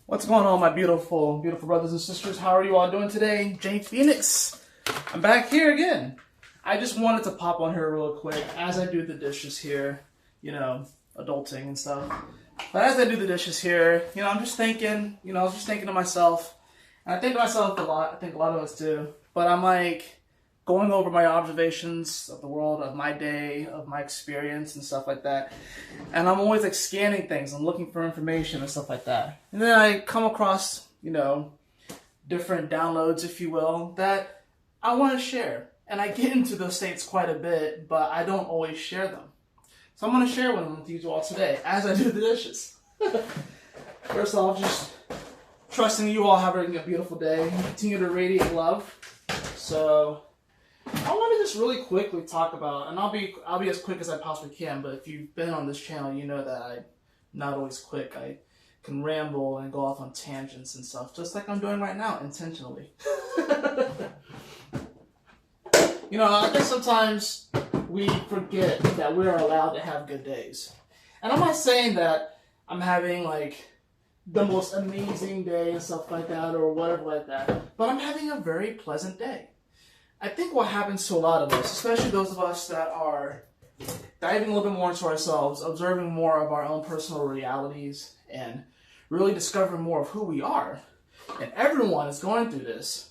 What's going on, my beautiful, beautiful brothers and sisters? How are you all doing today? Jay Phoenix. I'm back here again. I just wanted to pop on here real quick as I do the dishes here, adulting and stuff. But as I do the dishes here, I'm just thinking, I was just thinking to myself, and I think to myself a lot, I think a lot of us do, but I'm like going over my observations of the world, of my day, of my experience and stuff like that. And I'm always like scanning things and looking for information and stuff like that. And then I come across, different downloads, if you will, that I want to share. And I get into those states quite a bit, but I don't always share them. So I'm going to share one with you all today as I do the dishes. First off, just trusting you all having a beautiful day. Continue to radiate love. So I want to just really quickly talk about, and I'll be as quick as I possibly can, but if you've been on this channel, you know that I'm not always quick. I can ramble and go off on tangents and stuff, just like I'm doing right now, intentionally. I guess sometimes we forget that we are allowed to have good days. And I'm not saying that I'm having like the most amazing day and stuff like that or whatever like that, but I'm having a very pleasant day. I think what happens to a lot of us, especially those of us that are diving a little bit more into ourselves, observing more of our own personal realities, and really discovering more of who we are. And everyone is going through this,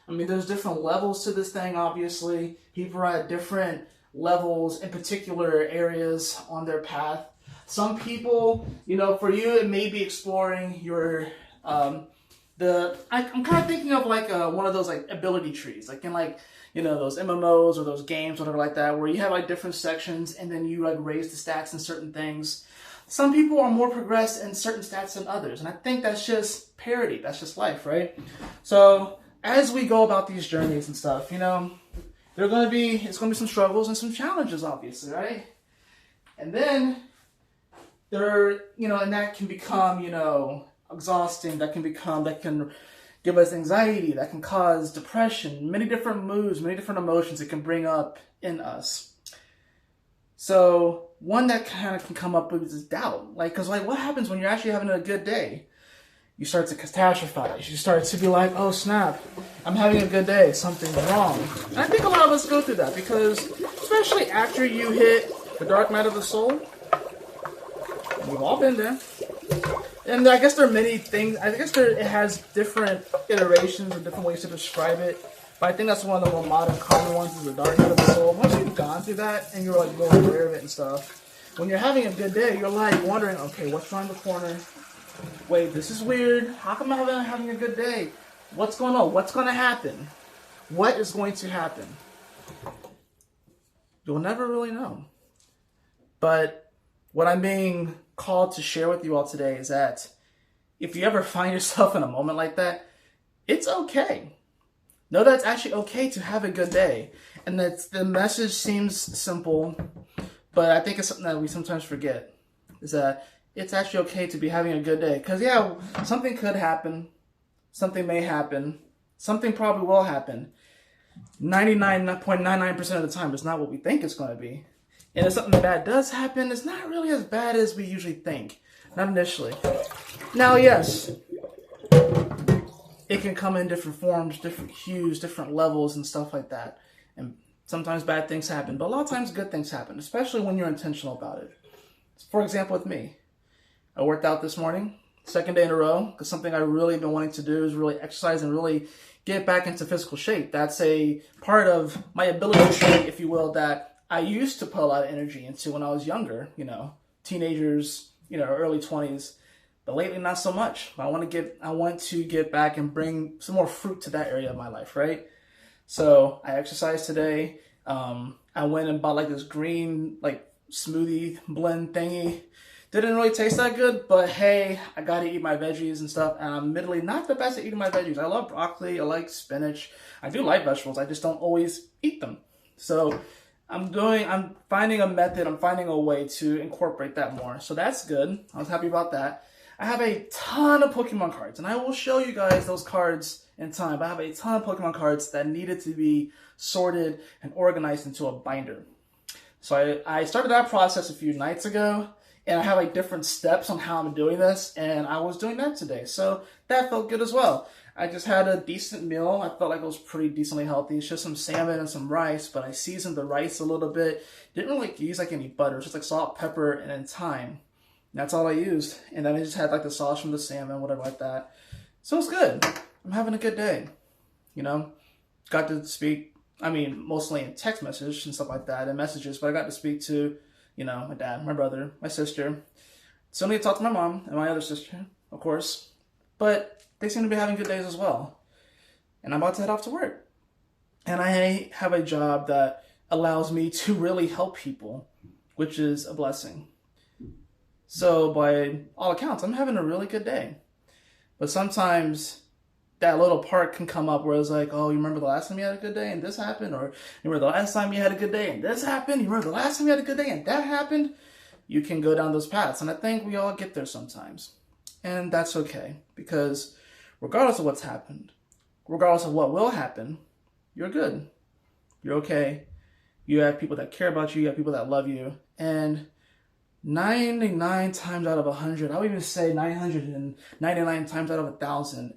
there's different levels to this thing, obviously. People are at different levels in particular areas on their path. Some people, for you, it may be exploring your, I'm kind of thinking of like one of those like ability trees, like in those MMOs or those games, whatever like that, where you have like different sections and then you like raise the stats in certain things. Some people are more progressed in certain stats than others, and I think that's just parity. That's just life, right? So as we go about these journeys and stuff, it's going to be some struggles and some challenges, obviously, right? And then and that can become, exhausting, that can give us anxiety, that can cause depression, many different moods, many different emotions it can bring up in us. So one that kind of can come up with is doubt. Because what happens when you're actually having a good day? You start to catastrophize. You start to be like, oh snap, I'm having a good day, something's wrong. And I think a lot of us go through that because, especially after you hit the dark night of the soul, we've all been there. And I guess there are many things, it has different iterations and different ways to describe it. But I think that's one of the more modern common ones is the dark night of the soul. Once you've gone through that and you're like more aware of it and stuff, when you're having a good day, you're like wondering, okay, what's around the corner? Wait, this is weird. How come I'm having a good day? What's going on? What's going to happen? What is going to happen? You'll never really know. But what I'm being called to share with you all today is that if you ever find yourself in a moment like that, it's okay. Know that it's actually okay to have a good day. And that the message seems simple, but I think it's something that we sometimes forget, is that it's actually okay to be having a good day. Because, something could happen. Something may happen. Something probably will happen. 99.99% of the time, it's not what we think it's going to be. And if something bad does happen, it's not really as bad as we usually think. Not initially. Now, yes, it can come in different forms, different hues, different levels, and stuff like that. And sometimes bad things happen. But a lot of times good things happen, especially when you're intentional about it. For example, with me. I worked out this morning, second day in a row, because something I really been wanting to do is really exercise and really get back into physical shape. That's a part of my ability trait, if you will, that I used to put a lot of energy into when I was younger, teenagers, early 20s. But lately, not so much. I want to get back and bring some more fruit to that area of my life, right? So I exercised today. I went and bought this green smoothie blend thingy. Didn't really taste that good, but hey, I gotta eat my veggies and stuff. And I'm admittedly not the best at eating my veggies. I love broccoli, I like spinach. I do like vegetables, I just don't always eat them. So I'm finding a method, I'm finding a way to incorporate that more. So that's good. I was happy about that. I have a ton of Pokemon cards, and I will show you guys those cards in time. But I have a ton of Pokemon cards that needed to be sorted and organized into a binder. So I started that process a few nights ago. and I have like different steps on how I'm doing this, and I was doing that today. So that felt good as well. I just had a decent meal. I felt like it was pretty decently healthy. It's just some salmon and some rice, but I seasoned the rice a little bit. Didn't really use like any butter. It's just like salt, pepper, and then thyme. That's all I used. And then I just had like the sauce from the salmon, whatever like that. So it's good. I'm having a good day. You know, got to speak, I mean, mostly in text message and stuff like that and messages, but I got to speak to, you know, my dad, my brother, my sister. Still need to talk to my mom and my other sister, of course. But they seem to be having good days as well. And I'm about to head off to work. And I have a job that allows me to really help people, which is a blessing. So by all accounts, I'm having a really good day. But sometimes that little part can come up where it's like, oh, you remember the last time you had a good day and this happened? Or you remember the last time you had a good day and this happened? You remember the last time you had a good day and that happened? You can go down those paths. And I think we all get there sometimes. And that's okay. Because regardless of what's happened, regardless of what will happen, you're good. You're okay. You have people that care about you. You have people that love you. And 99 times out of 100, I would even say 999 times out of 1,000,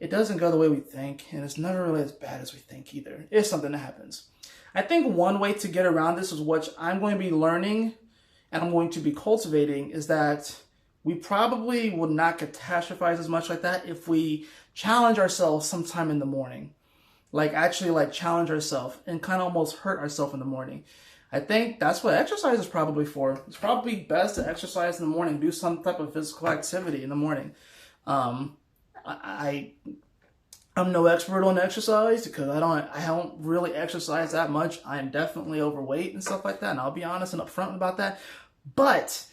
it doesn't go the way we think, and it's never really as bad as we think either. It's something that happens. I think one way to get around this is what I'm going to be learning and I'm going to be cultivating is that we probably would not catastrophize as much like that if we challenge ourselves sometime in the morning. Like actually like challenge ourselves and kind of almost hurt ourselves in the morning. I think that's what exercise is probably for. It's probably best to exercise in the morning, do some type of physical activity in the morning. I'm no expert on exercise because I don't really exercise that much. I am definitely overweight and stuff like that, and I'll be honest and upfront about that. But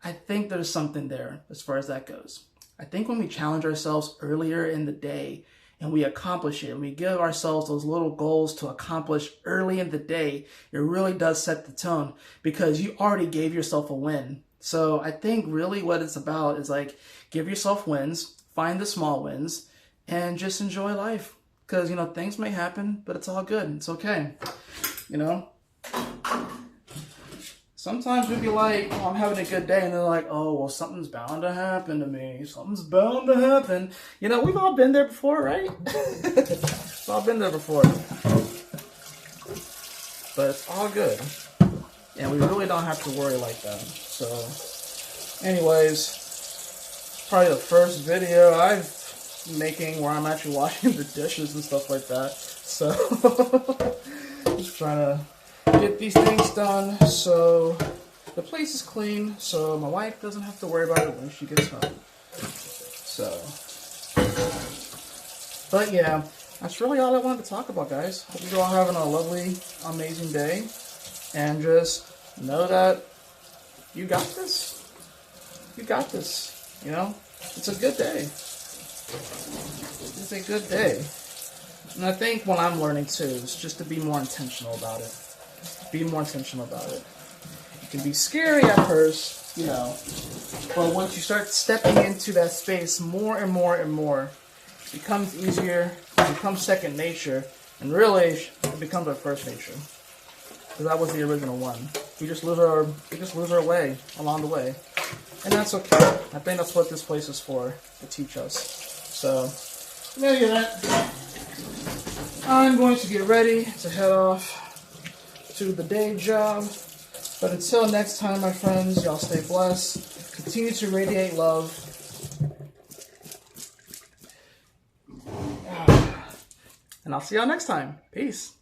I think there's something there as far as that goes. I think when we challenge ourselves earlier in the day and we accomplish it, and we give ourselves those little goals to accomplish early in the day, it really does set the tone because you already gave yourself a win. So I think really what it's about is like give yourself wins, find the small wins, and just enjoy life. Because, you know, things may happen, but it's all good. It's okay. You know? Sometimes we'd be like, oh, I'm having a good day. And they're like, oh, well, something's bound to happen to me. Something's bound to happen. You know, we've all been there before, right? We've all been there before. But it's all good. And we really don't have to worry like that. So, anyways, probably the first video I've making where I'm actually washing the dishes and stuff like that. So, just trying to get these things done so the place is clean so my wife doesn't have to worry about it when she gets home. So, but yeah, that's really all I wanted to talk about, guys. Hope you're all having a lovely, amazing day, and just know that you got this. You got this. You know, it's a good day. It's a good day. And I think what I'm learning too is just to be more intentional about it. Be more intentional about it. It can be scary at first, you know, but once you start stepping into that space more and more and more, it becomes easier, it becomes second nature, and really it becomes our first nature. Because that was the original one. We just lose our way along the way. And that's okay. I think that's what this place is for, to teach us. So, there you that. I'm going to get ready to head off to the day job. But until next time, my friends, y'all stay blessed. Continue to radiate love. And I'll see y'all next time. Peace.